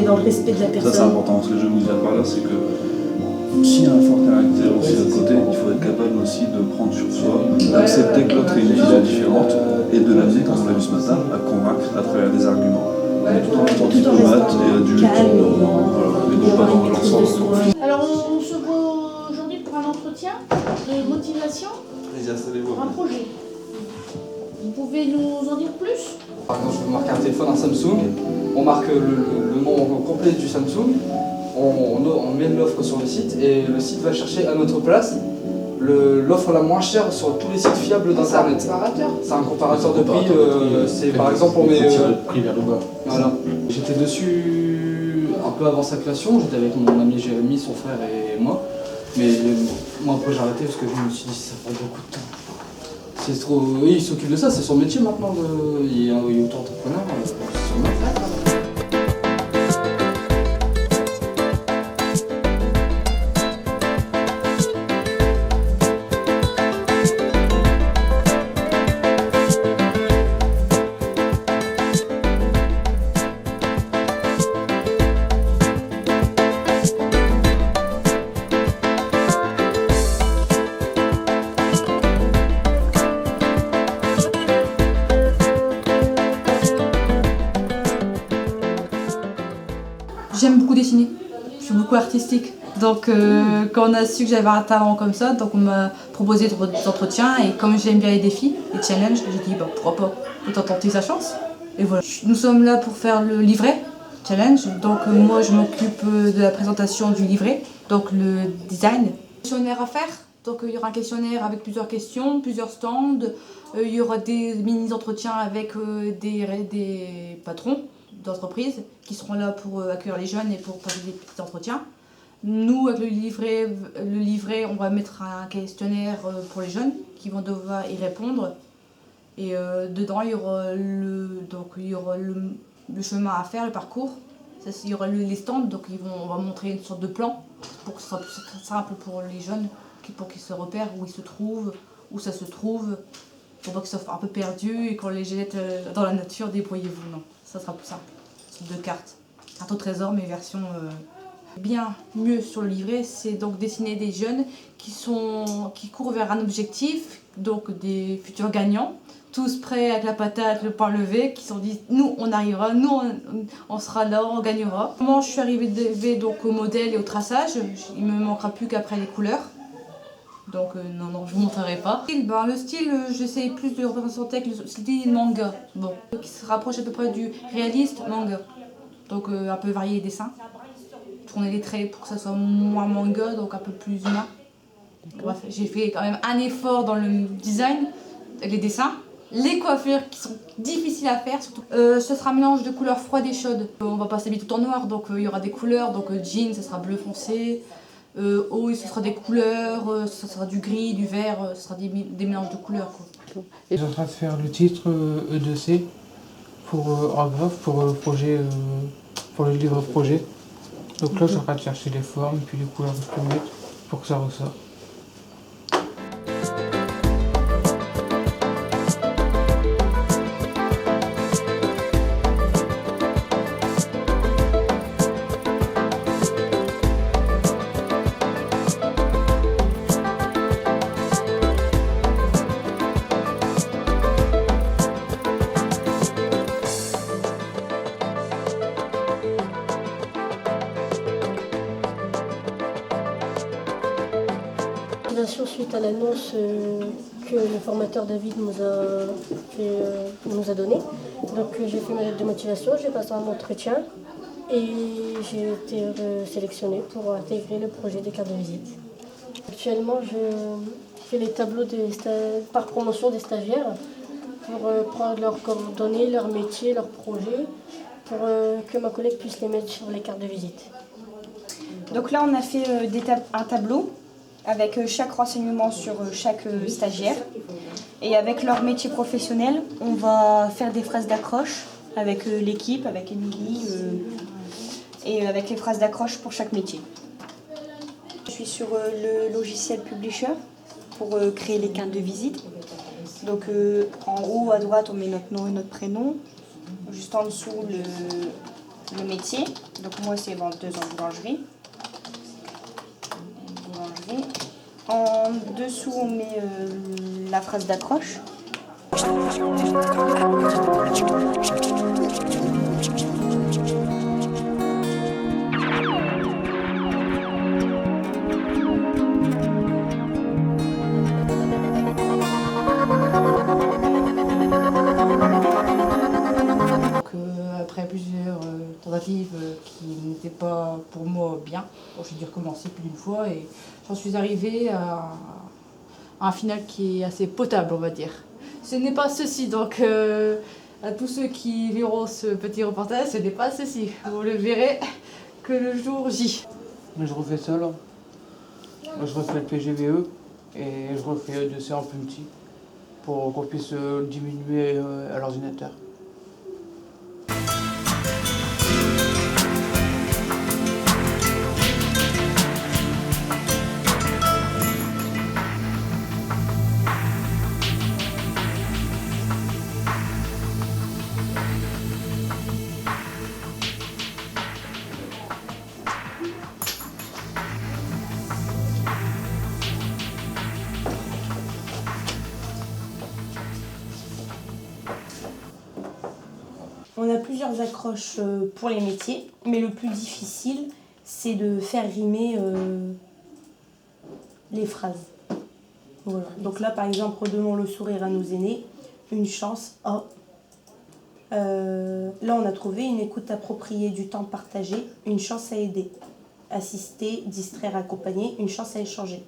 et dans le respect de la personne. Ça c'est important, ce que je veux vous dire par là, c'est que s'il y a un fort caractère aussi à côté, il faut être capable aussi de prendre sur soi, d'accepter que l'autre ait une vision différente et de l'amener, comme on l'a vu ce matin, à convaincre à travers des arguments. Mais tout en étant diplomate et adulte, voilà, et non pas dans l'ensemble du conflit. Alors on se voit aujourd'hui pour un entretien de motivation pour un projet. Vous pouvez nous en dire plus? Par exemple, je vais marquer un téléphone, un Samsung, on marque le nom complet du Samsung, on met l'offre sur le site et le site va chercher à notre place l'offre la moins chère sur tous les sites fiables d'internet. C'est un comparateur de prix, c'est par exemple on met le prix vers le bas. Voilà. J'étais dessus un peu avant sa création, j'étais avec mon ami Jérémy, son frère et moi. Mais moi après j'ai arrêté parce que je me suis dit ça prend beaucoup de temps. C'est trop. Oui, il s'occupe de ça, c'est son métier maintenant. Il est auto-entrepreneur. J'aime beaucoup dessiner, je suis beaucoup artistique. Donc quand on a su que j'avais un talent comme ça, donc on m'a proposé des entretiens et comme j'aime bien les défis, les challenges, j'ai dit bah, pourquoi pas, autant tenter sa chance. Et voilà. Nous sommes là pour faire le livret challenge, donc moi je m'occupe de la présentation du livret, donc le design. Questionnaire à faire, donc il y aura un questionnaire avec plusieurs questions, plusieurs stands, il y aura des mini-entretiens avec des patrons d'entreprises qui seront là pour accueillir les jeunes et pour passer des petits entretiens. Nous, avec le livret, on va mettre un questionnaire pour les jeunes qui vont devoir y répondre. Et dedans, il y aura le chemin à faire, le parcours. Il y aura les stands, donc on va montrer une sorte de plan pour que ce soit plus simple pour les jeunes, pour qu'ils se repèrent où ils se trouvent, où ça se trouve, pour pas qu'ils soient un peu perdus et qu'on les jette dans la nature, débrouillez-vous. Non, ça sera plus simple. Ce sont 2 cartes. Carte au trésor, mais version bien mieux sur le livret, c'est donc dessiner des jeunes qui courent vers un objectif, donc des futurs gagnants, tous prêts avec la patate, le poing levé, qui se sont dit nous on arrivera, nous on sera là, on gagnera. Comment je suis arrivée donc au modèle et au traçage, il me manquera plus qu'après les couleurs. Donc non, je vous montrerai pas. Le style, j'essaie plus de représenter avec le style manga, bon, qui se rapproche à peu près du réaliste manga. Donc un peu varié les dessins. Tourner les traits pour que ça soit moins manga, donc un peu plus humain. Bref, j'ai fait quand même un effort dans le design, les dessins. Les coiffures qui sont difficiles à faire, surtout. Ce sera un mélange de couleurs froides et chaudes. On va pas s'habiller tout en noir, donc il y aura des couleurs. Donc jean, ça sera bleu foncé. Haut, ce sera des couleurs, ça sera du gris, du vert, ce sera des mélanges de couleurs. Quoi. Je suis en train de faire le titre E2C pour Orgraph, pour le projet, pour le livre projet. Donc là, je suis en train de chercher les formes puis les couleurs que je peux mettre pour que ça ressorte. Suite à l'annonce que le formateur David nous a donnée. Donc j'ai fait ma lettre de motivation, j'ai passé un entretien et j'ai été sélectionnée pour intégrer le projet des cartes de visite. Actuellement, je fais les tableaux par promotion des stagiaires pour prendre leurs coordonnées, leur métier, leur projet, pour que ma collègue puisse les mettre sur les cartes de visite. Donc là, on a fait un tableau avec chaque renseignement sur chaque stagiaire. Et avec leur métier professionnel, on va faire des phrases d'accroche avec l'équipe, avec Émilie, et avec les phrases d'accroche pour chaque métier. Je suis sur le logiciel Publisher pour créer les cartes de visite. Donc en haut à droite, on met notre nom et notre prénom. Juste en dessous, le métier. Donc moi, c'est vendeuse en boulangerie. En dessous, on met la phrase d'accroche. Après plusieurs tentatives qui n'étaient pas pour moi bien, bon, j'ai dû recommencer plus d'une fois et j'en suis arrivée à un final qui est assez potable, on va dire. Ce n'est pas ceci, donc à tous ceux qui verront ce petit reportage, ce n'est pas ceci. Vous le verrez que le jour J. Je refais ça là. Je refais le PGVE et je refais E2C en plus petit pour qu'on puisse diminuer à l'ordinateur. On a plusieurs accroches pour les métiers, mais le plus difficile, c'est de faire rimer les phrases. Voilà. Donc là, par exemple, redonnons le sourire à nos aînés, une chance à... là, on a trouvé une écoute appropriée du temps partagé, une chance à aider. Assister, distraire, accompagner, une chance à échanger.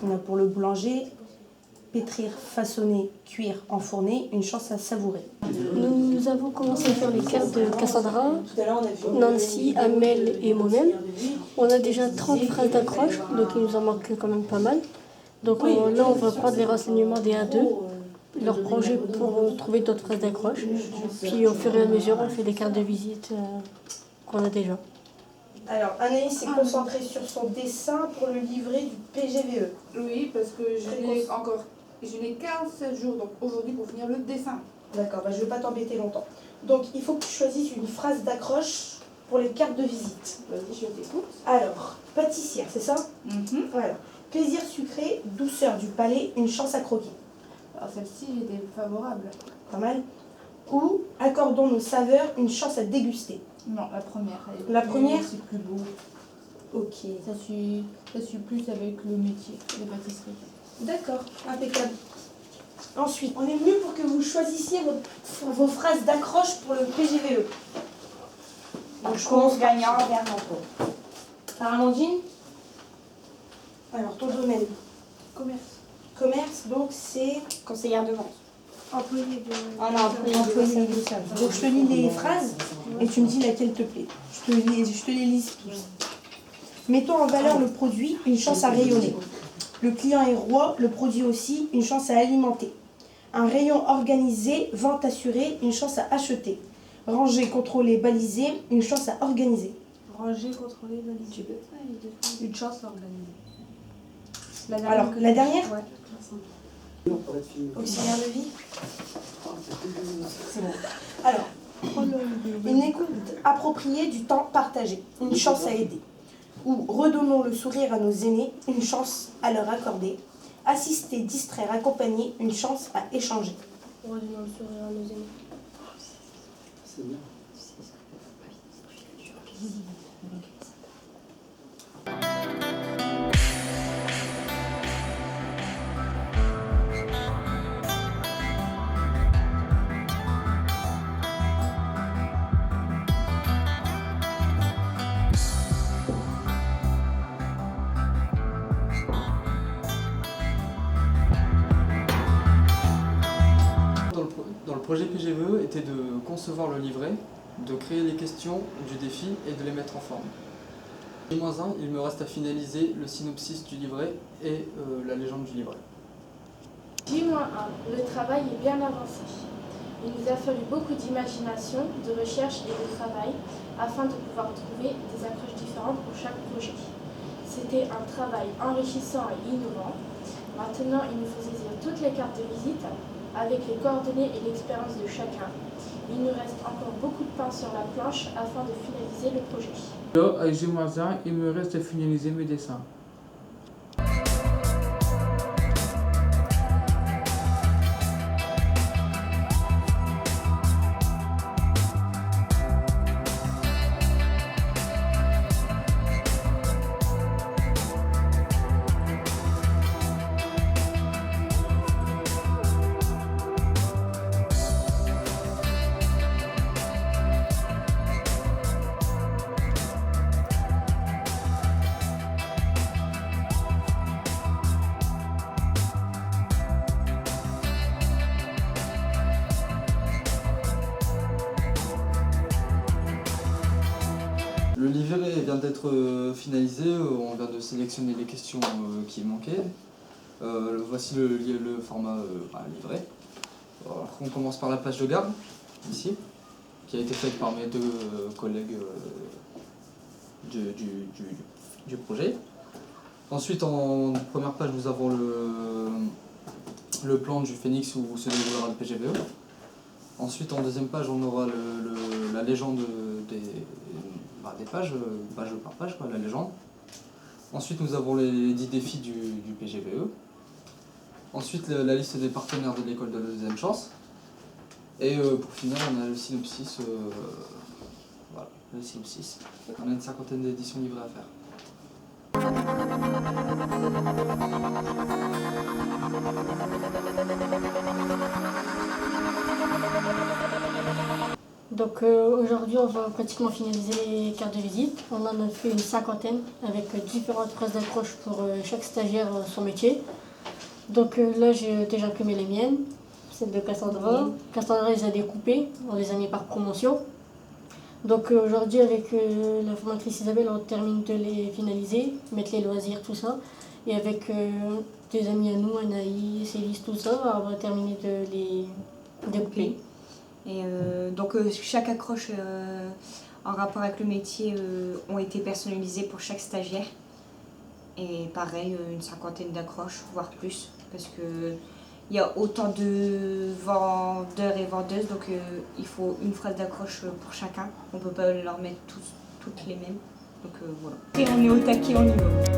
On a pour le boulanger, pétrir, façonner, cuire, enfourner, une chance à savourer. Nous avons commencé à faire les cartes de Cassandra, Nancy, Amel et moi-même. On a déjà 30 phrases d'accroche, donc il nous en manque quand même pas mal. Donc là, on va prendre les renseignements des A2, leur projet pour trouver d'autres phrases d'accroche. Puis au fur et à mesure, on fait des cartes de visite qu'on a déjà. Alors, Anaïs s'est concentrée sur son dessin pour le livret du PGVE. Oui, parce que je n'ai 47 jours donc aujourd'hui pour finir le dessin. D'accord, je ne vais pas t'embêter longtemps. Donc, il faut que tu choisisses une phrase d'accroche pour les cartes de visite. Vas-y, je t'écoute. Alors, pâtissière, c'est ça? Voilà. Plaisir sucré, douceur du palais, une chance à croquer. Alors celle-ci, j'étais favorable. Pas mal. Ou accordons nos saveurs, une chance à déguster. Non, la première. La première? C'est plus beau. Ok. Ça suit plus avec le métier, les pâtisseries. D'accord, impeccable. Ensuite, on est venu pour que vous choisissiez vos phrases d'accroche pour le PGVE. Donc je commence gagnant vers l'emploi. Par Amandine? Alors, ton domaine? Commerce. Commerce, donc c'est conseillère de vente. Employé de... Ah non, employé de service. Donc je te lis les phrases et tu me dis laquelle te plaît. Je te les lis tous. Mettons en valeur le produit, une chance à rayonner. Le client est roi, le produit aussi, une chance à alimenter. Un rayon organisé, vente assurée, une chance à acheter. Ranger, contrôler, baliser, une chance à organiser. Ranger, contrôler, valider. Une chance à organiser. Alors, la dernière? Ouais. Auxiliaire de vie? C'est bon. Alors, une écoute appropriée du temps partagé, une chance à aider. Ou redonnons le sourire à nos aînés, une chance à leur accorder. Assister, distraire, accompagner, une chance à échanger. Redonnons le sourire à nos aînés. C'est bien. Dans le projet PGVE était de concevoir le livret, de créer les questions du défi et de les mettre en forme. J-1, il me reste à finaliser le synopsis du livret et la légende du livret. J-1, le travail est bien avancé. Il nous a fallu beaucoup d'imagination, de recherche et de travail afin de pouvoir trouver des approches différentes pour chaque projet. C'était un travail enrichissant et innovant. Maintenant, il nous faut saisir toutes les cartes de visite avec les coordonnées et l'expérience de chacun. Il nous reste encore beaucoup de pain sur la planche afin de finaliser le projet. Là, avec G-1, il me reste à finaliser mes dessins. Le livret vient d'être finalisé, on vient de sélectionner les questions qui manquaient. Voici le format livret. Alors, on commence par la page de garde, ici, qui a été faite par mes deux collègues du projet. Ensuite, en première page, nous avons le plan du Phénix où se déroulera le PGVE. Ensuite, en deuxième page, on aura la légende des pages, page par page, la légende. Ensuite, nous avons les 10 défis du PGVE. Ensuite, la liste des partenaires de l'école de la deuxième chance. Et pour finir, on a le synopsis. Voilà, le synopsis. On a une cinquantaine d'éditions livrées à faire. Donc aujourd'hui, on va pratiquement finaliser les cartes de visite. On en a fait une cinquantaine avec différentes phrases d'accroche pour chaque stagiaire son métier. Donc là, j'ai déjà imprimé les miennes, celles de Cassandra. Cassandra les a découpées, on les a mis par promotion. Donc aujourd'hui, avec la formatrice Isabelle, on termine de les finaliser, mettre les loisirs, tout ça. Et avec des amis à nous, Anaïs, Élise, tout ça, on va terminer de les découper. Et donc chaque accroche en rapport avec le métier ont été personnalisées pour chaque stagiaire. Et pareil, une cinquantaine d'accroches, voire plus, parce que il y a autant de vendeurs et vendeuses, donc il faut une phrase d'accroche pour chacun. On ne peut pas leur mettre toutes les mêmes. Donc voilà. Et on est au taquet, on y va.